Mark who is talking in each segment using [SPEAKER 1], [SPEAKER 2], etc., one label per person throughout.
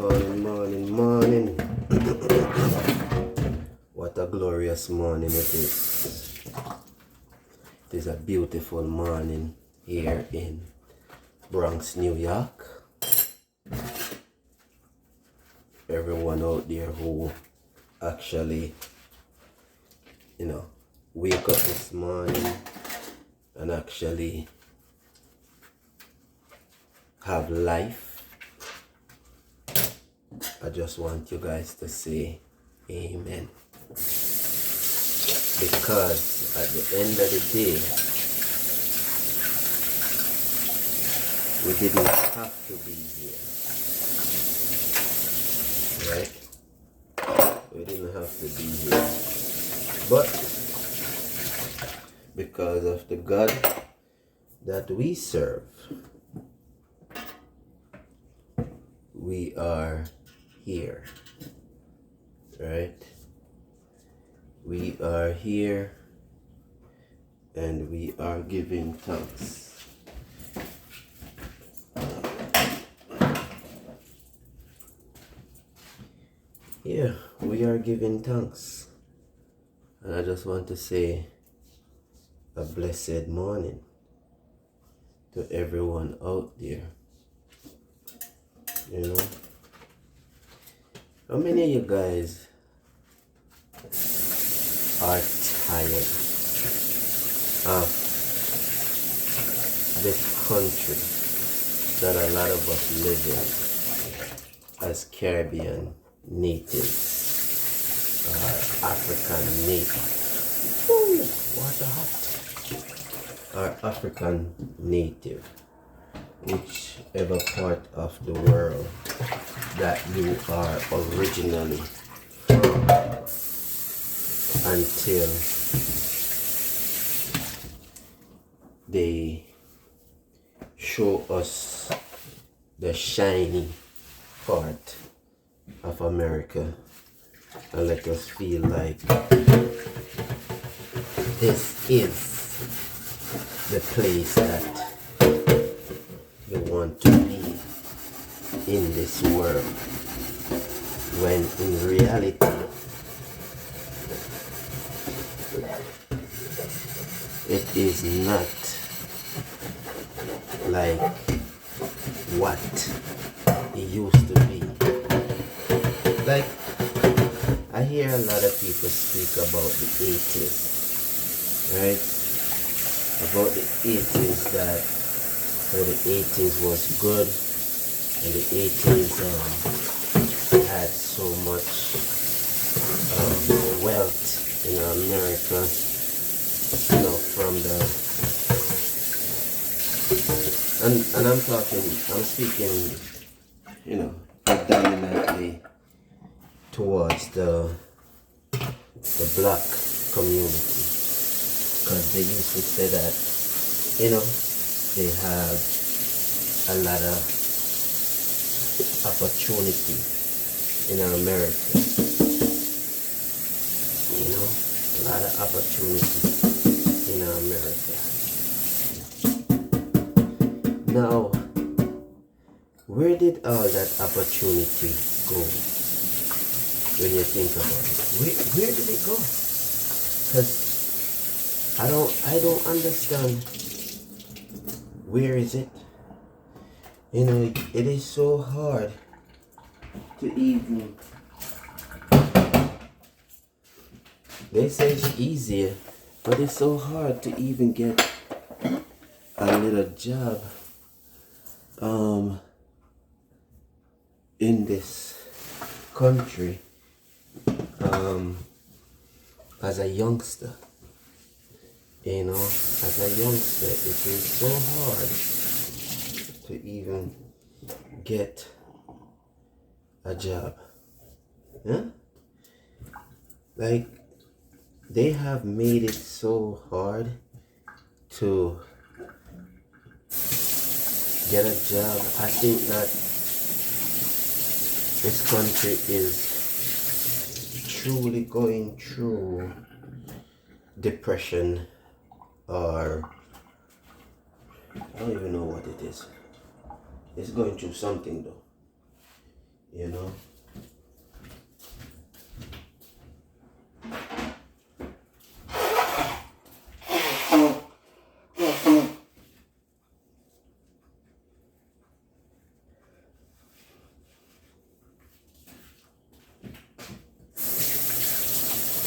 [SPEAKER 1] Morning. What a glorious morning it is. It is a beautiful morning here in Bronx, New York. Everyone out there who actually, wake up this morning and actually have life. I just want you guys to say amen. Because at the end of the day, we didn't have to be here. Right? We didn't have to be here. But because of the God that we serve, we are here, right? We are here and we are giving thanks. Yeah, we are giving thanks. And I just want to say a blessed morning to everyone out there. How many of you guys are tired of this country that a lot of us live in as Caribbean natives or African natives? Ooh, what a hot! Or African native, whichever part of the world that you are originally from, until they show us the shiny part of America and let us feel like this is the place that you want to be in this world, when in reality it is not like what it used to be. Like, I hear a lot of people speak about the 80s, right? About the 80s, that the 80s was good, and the 80s had so much wealth in America, from the, and I'm speaking, predominantly towards the black community, because they used to say that, they have a lot of opportunity in America, a lot of opportunity in America. Now, where did all that opportunity go? When you think about it, where did it go? Because I don't understand. Where is it? It is so hard to even, they say it's easier, but it's so hard to even get a little job in this country as a youngster. As a youngster, it is so hard to even get a job. Like, they have made it so hard to get a job. I think that this country is truly going through depression, or I don't even know what it is. It's going through something though. you know.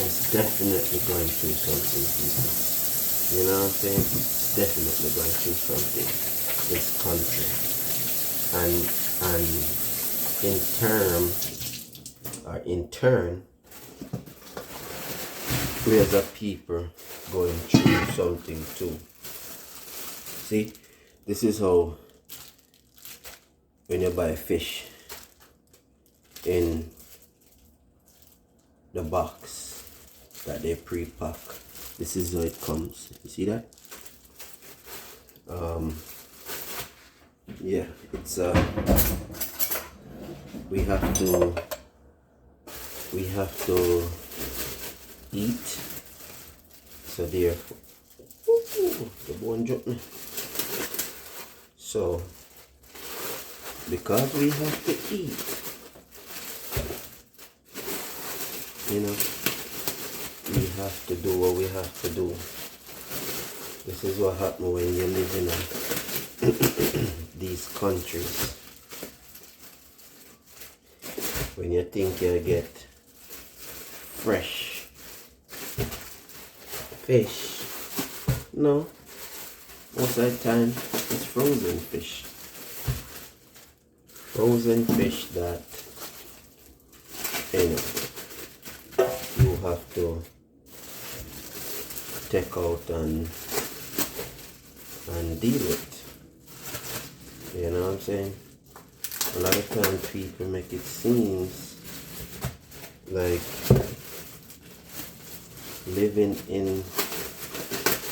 [SPEAKER 1] It's definitely going through something, people. You know what I'm saying? It's definitely going through something, this country. And in turn, we as a people going through something too. See, this is how when you buy fish in the box that they pre-pack, this is how it comes. You see that? Yeah, it's we have to eat. So therefore, the bone dropped me. So because we have to eat, you know, we have to do what we have to do. This is what happens when you live in these countries. When you think you get fresh fish, no, most of the time it's frozen fish. Frozen fish that, you know, you have to take out and deal with. You know what I'm saying? A lot of times people make it seem like living in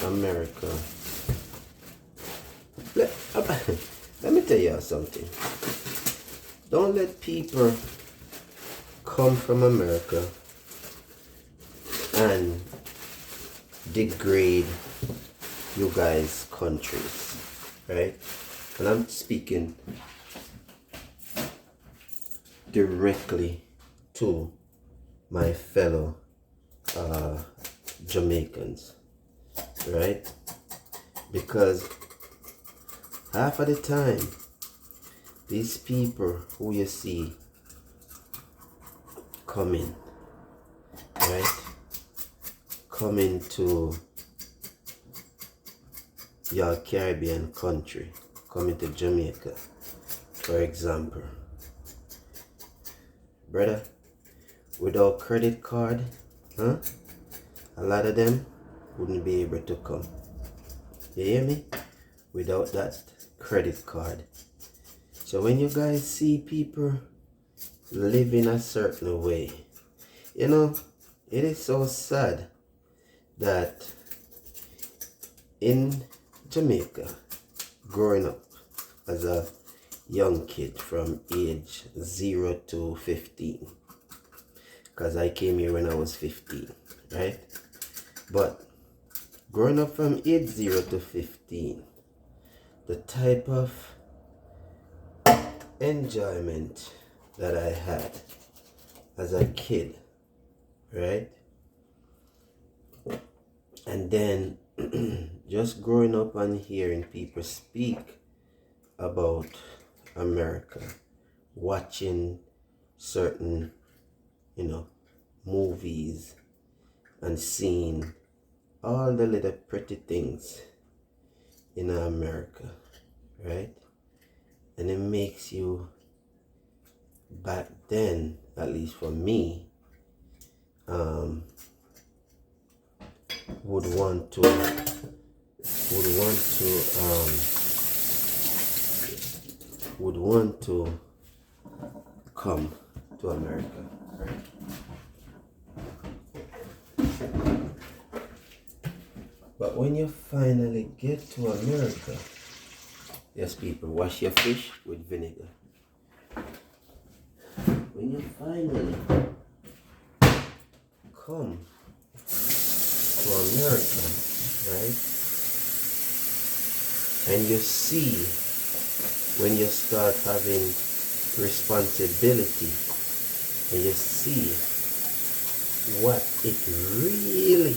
[SPEAKER 1] America. Let me tell you something. Don't let people come from America and degrade you guys' countries, right? And I'm speaking directly to my fellow Jamaicans, right? Because half of the time, these people who you see coming, right? Coming to your Caribbean country, coming to Jamaica, for example. Brother, without credit card, a lot of them wouldn't be able to come. You hear me? Without that credit card. So when you guys see people living a certain way, you know, it is so sad that in Jamaica, growing up as a young kid from age 0 to 15, because I came here when I was 15, right? But growing up from age 0 to 15, the type of enjoyment that I had as a kid, right? And then just growing up and hearing people speak about America, watching certain, you know, movies and seeing all the little pretty things in America, right? And it makes you, back then, at least for me, would want to come to America, right? But when you finally get to America, yes, people, wash your fish with vinegar. When you finally come to America, right? And you see when you start having responsibility and you see what it really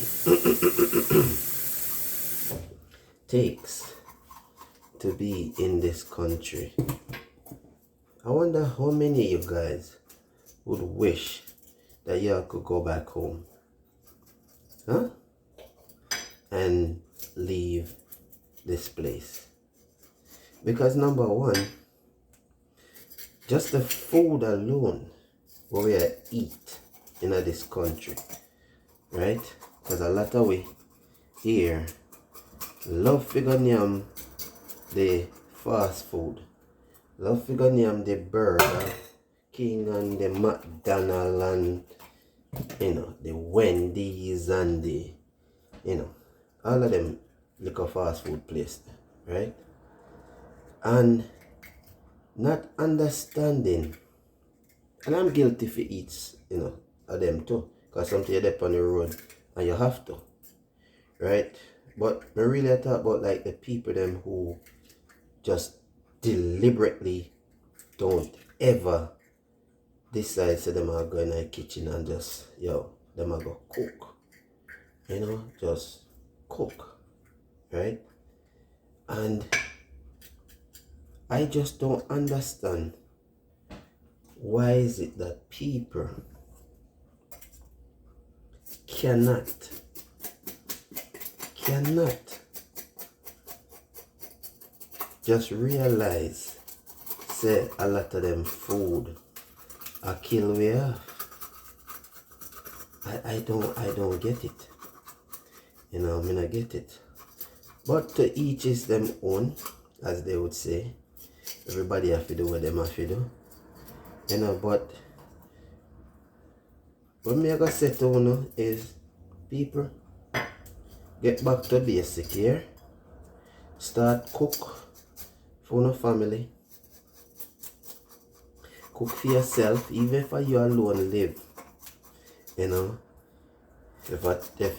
[SPEAKER 1] takes to be in this country. I wonder how many of you guys would wish that y'all could go back home, huh? And leave this place. Because number one, just the food alone what we eat in this country, right? Because a lot of we here love figure name the fast food, love figure name the Burger King and the McDonald's and the Wendy's and the all of them little fast food place, right? And not understanding, and I'm guilty for eats, of them too, because sometimes you're there on the road and you have to, right? But I really talk about like the people them who just deliberately don't ever decide so them are going in the kitchen and just them are go cook, just cook, right? And I just don't understand why is it that people cannot just realize say a lot of them food are kill we off. I don't get it. I mean I get it. But to each is them own, as they would say. Everybody have to do what them have to do. But what me I gotta say to you is people get back to basic here. Start cook for your family. Cook for yourself, even if you alone live. If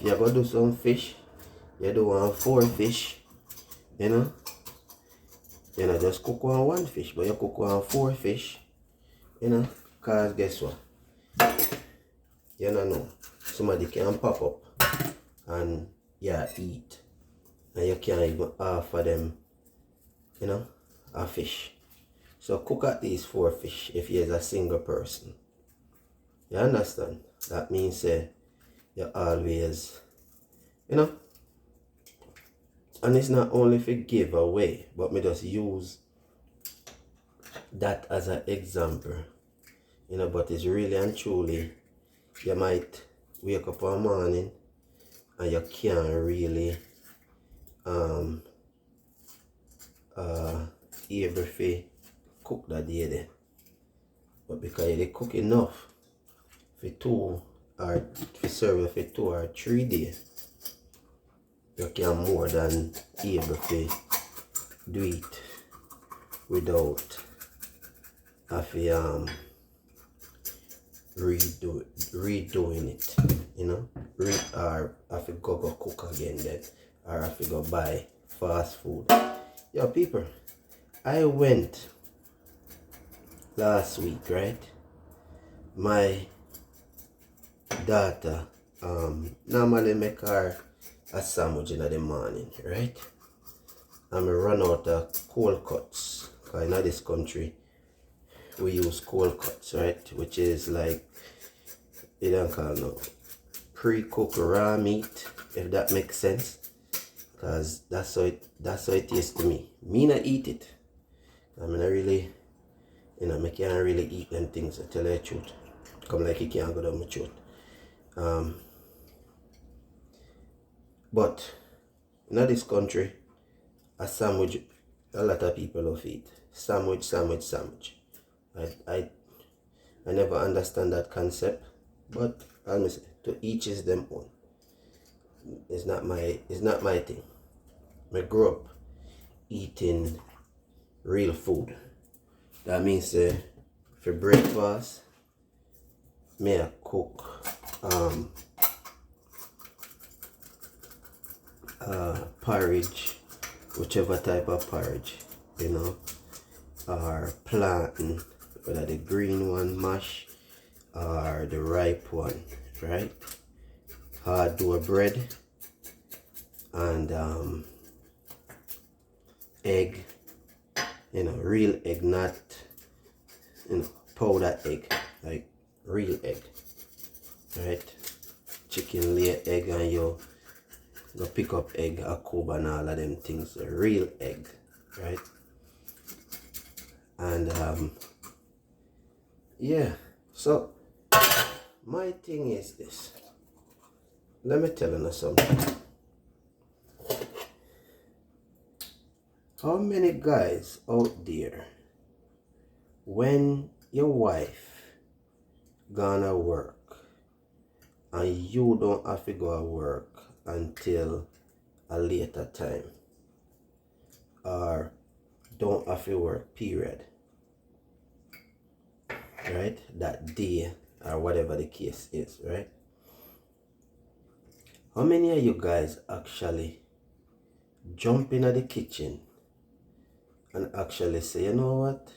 [SPEAKER 1] you're gonna do some fish, you do want 4 fish, just cook on 1 fish, but you cook on 4 fish, cause guess what? You don't know. Somebody can pop up and eat. And you can't even offer them, a fish. So cook at least 4 fish if you're a single person. You understand? That means you always, and it's not only for give away, but me just use that as an example. But it's really and truly, you might wake up one morning and you can't really able to cook that day there. But because you cook enough for 2 or for serve for 2 or 3 days, you can more than able to do it without redoing it, or have to go cook again then, or have to go buy fast food. Yo people, I went last week, right? My daughter normally make her a sandwich in the morning, right? And I run out of cold cuts, because in this country we use cold cuts, right? Which is like, you don't call no pre-cooked raw meat, if that makes sense. Because that's how it tastes to me. Me not eat it. I mean I really, I can't really eat them things, to tell you the truth. Come like you can't go down my throat. But in this country, a sandwich, a lot of people love eat. Sandwich. I never understand that concept, but I say, to each is them own. It's not my thing. I grew up eating real food. That means for breakfast, I cook porridge, whichever type of porridge, or plantain, whether the green one mash or the ripe one, right? Hard dough bread and egg, real egg, not powder egg, like real egg, right? Chicken lay egg and you go pick up egg, a cube and all of them things, a real egg, right? And yeah, so my thing is this. Let me tell you something. How many guys out there, when your wife gonna work and you don't have to go to work until a later time, or don't have to work, period, right? That day or whatever the case is, right? How many of you guys actually jump into the kitchen and actually say, you know what,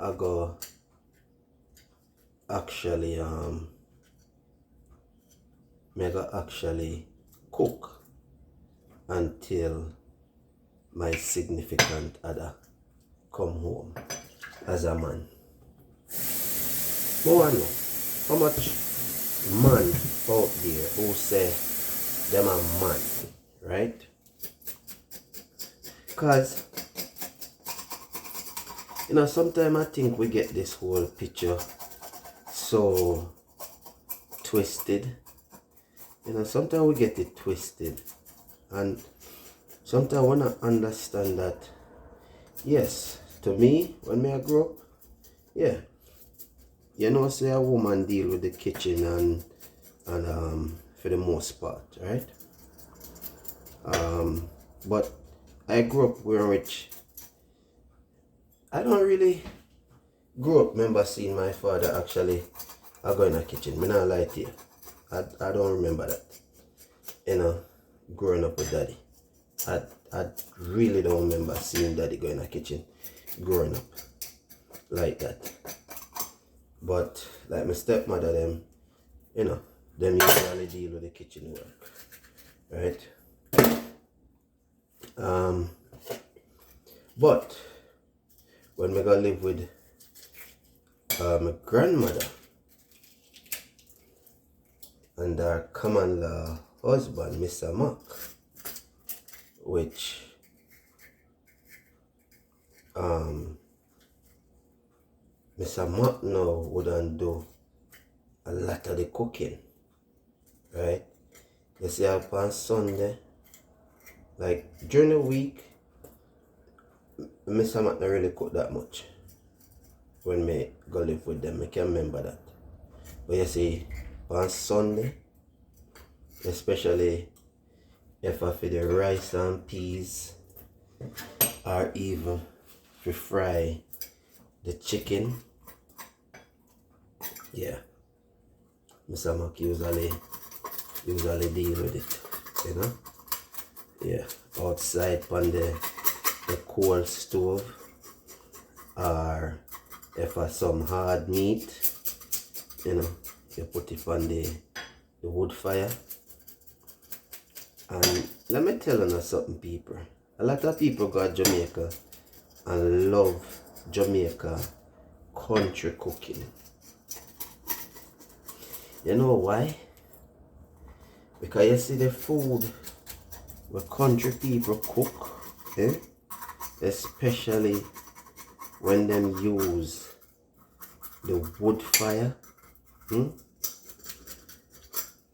[SPEAKER 1] I go actually cook until my significant other come home as a man? Who I know how much man out there who say them a man, right? Because sometimes I think we get this whole picture so twisted. Sometimes we get it twisted, and sometimes I wanna understand that, yes, to me, when I grew up, yeah, say a woman deal with the kitchen and for the most part, right? But I grew up where which I don't really grew up remember seeing my father actually go in the kitchen. Me not lie to you. I don't remember that. Growing up with daddy. I really don't remember seeing daddy go in the kitchen growing up like that. But like my stepmother, them usually deal with the kitchen work, right? But when we go live with my grandmother and our common law husband, Mr. Mac, which Mr. Mac now wouldn't do a lot of the cooking, right? You see, on Sunday, like during the week, Mr. Mac not really cook that much. When me go live with them, I can remember that. But you see, on Sunday, especially if I feed the rice and peas, or even to fry the chicken, yeah, Mr. Mac usually deal with it, yeah, outside on the coal stove, or if I some hard meat, you put it on the wood fire. And let me tell you something, people. A lot of people go to Jamaica and love Jamaica country cooking. You know why? Because you see the food where country people cook, especially when them use the wood fire,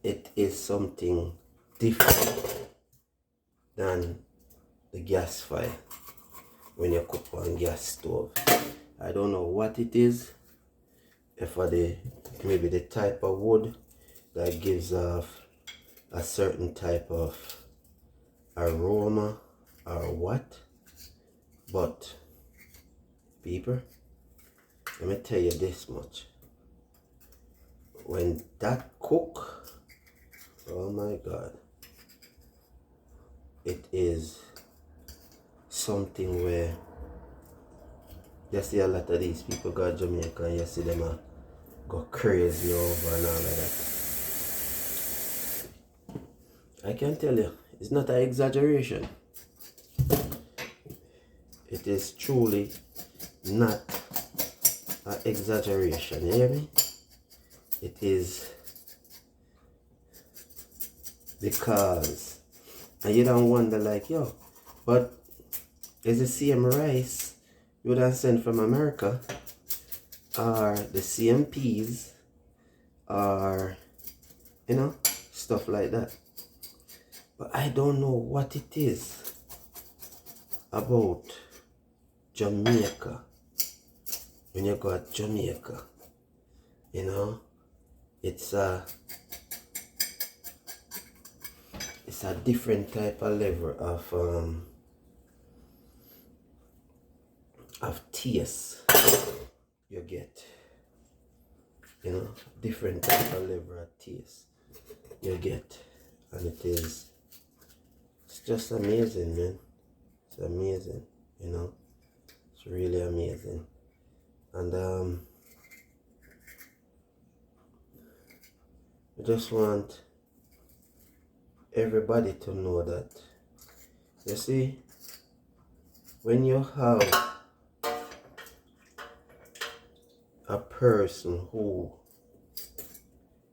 [SPEAKER 1] it is something different than the gas fire when you cook on gas stove. I don't know what it is, if maybe the type of wood that gives off a certain type of aroma or what, but people, let me tell you this much. When that cook, oh my God, it is something where you see a lot of these people go to Jamaica and you see them go crazy over and all of that. I can tell you, it's not an exaggeration. It is truly not an exaggeration. You hear me? It is because, and you don't wonder like, yo, but is the same rice you would have sent from America, or the same peas, or you know, stuff like that. But I don't know what it is about Jamaica. When you go to Jamaica, you know, it's a different type of level of taste you get. You know, different type of level of taste you get, and it's just amazing, man. It's amazing, you know. It's really amazing. And I just want everybody to know that, you see, when you have a person who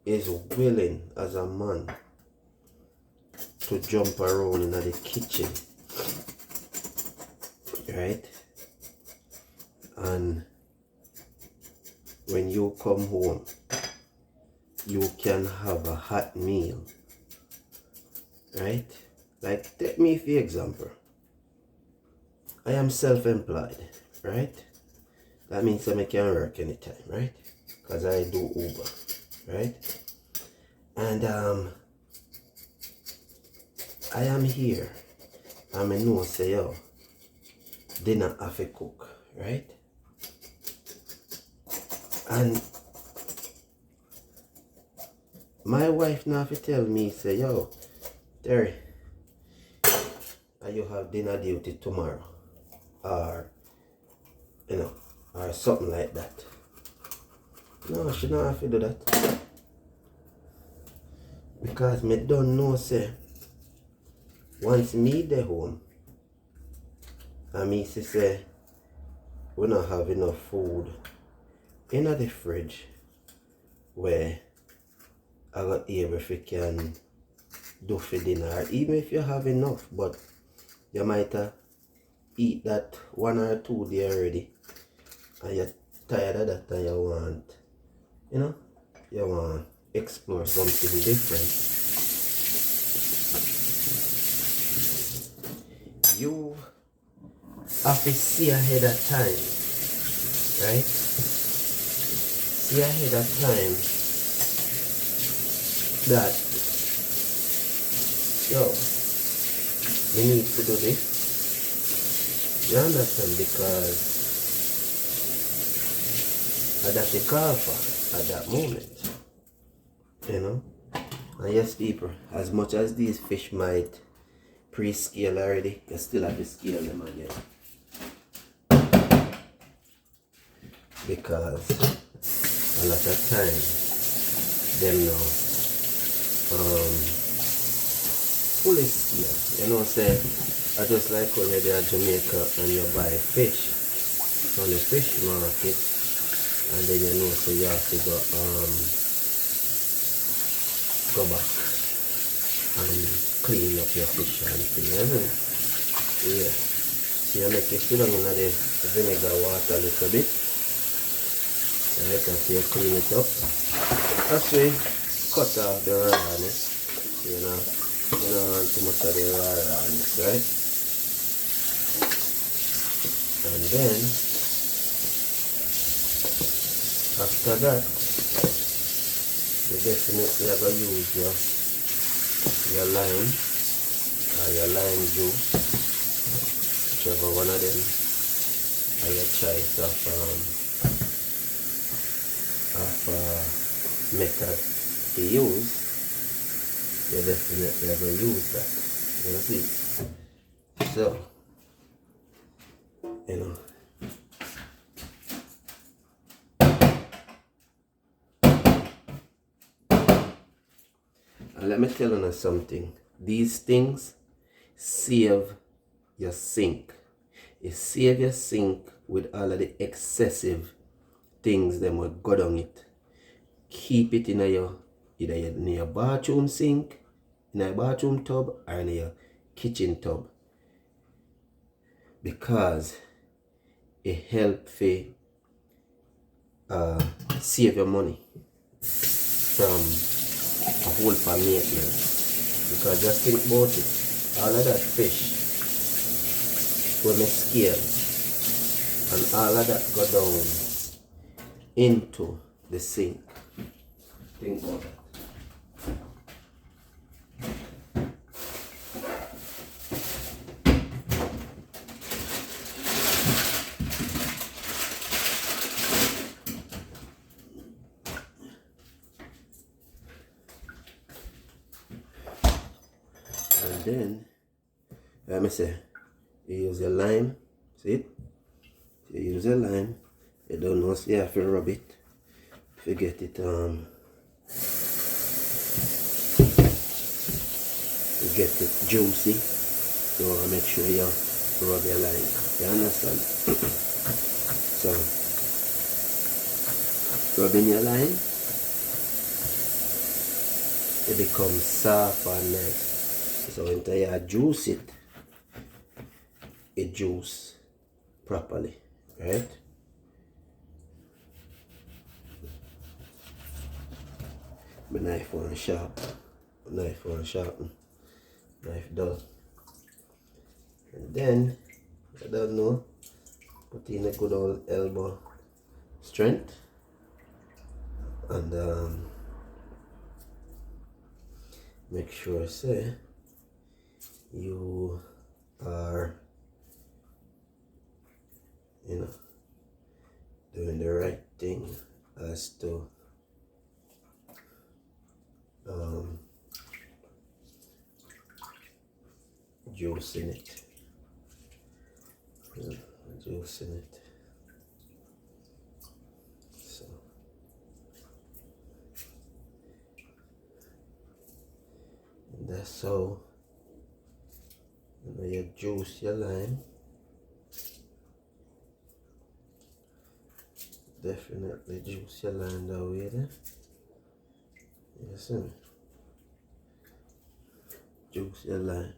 [SPEAKER 1] is willing as a man to jump around in the kitchen, right? And when you come home, you can have a hot meal, right? Like, take me for example. I am self-employed, right? That means I can work anytime, right? Because I do Uber, right? And I am here, and I know say, yo, dinner have to cook, right? And my wife now have to tell me, say, yo, Terry, you have dinner duty tomorrow, or you know, or something like that. No, she don't have to do that, because me don't know, say, once me dey home and me say we don't have enough food in the fridge where I got able if you can do for dinner, or even if you have enough, but you might eat that 1 or 2 day already and you're tired of that and you want, you know, you want to explore something different. You have to see ahead of time, right? See ahead of time that, yo, we need to do this. You understand? Because that's the call for at that moment, you know. And yes, people, as much as these fish might pre-scale already, you still have to scale them again, because a lot of time them now fully scale. You know, say I just like when you're at Jamaica and you buy fish from the fish market, and then you know, so you have to go back and clean up your fish and things, isn't it? Yeah. So you make it sit down in the vinegar water a little bit. Right, after you clean it up, actually cut off the rawness. You don't want too much of the rawness, right? And then after that, you definitely have to use your lime or your lime juice, whichever one of them are your choice of method to use. You definitely have to use that. You see? So, you know, let me tell you something. These things save your sink. It save your sink with all of the excessive things that will go down it. Keep it in your either in your bathroom sink, in a bathroom tub, or in your kitchen tub, because it helps save your money from a whole for maintenance. Because just think about it, all of that fish will make scale and all of that go down into the sink. Think about that. And then, let me say, you use your lime, see it? You use your lime, you don't know, so you have to rub it, to get it, to get it juicy, so make sure you rub your lime, you understand? So, rubbing your lime, it becomes soft and nice. So until you juice it, juice properly, right? My knife one sharp, knife dull. And then, I don't know, put in a good old elbow strength, and make sure, say, you are, doing the right thing as to juicing it. Juicing it. So and that's how you juice your lime. Definitely juice your lime that way there. You see me? Juice your lime.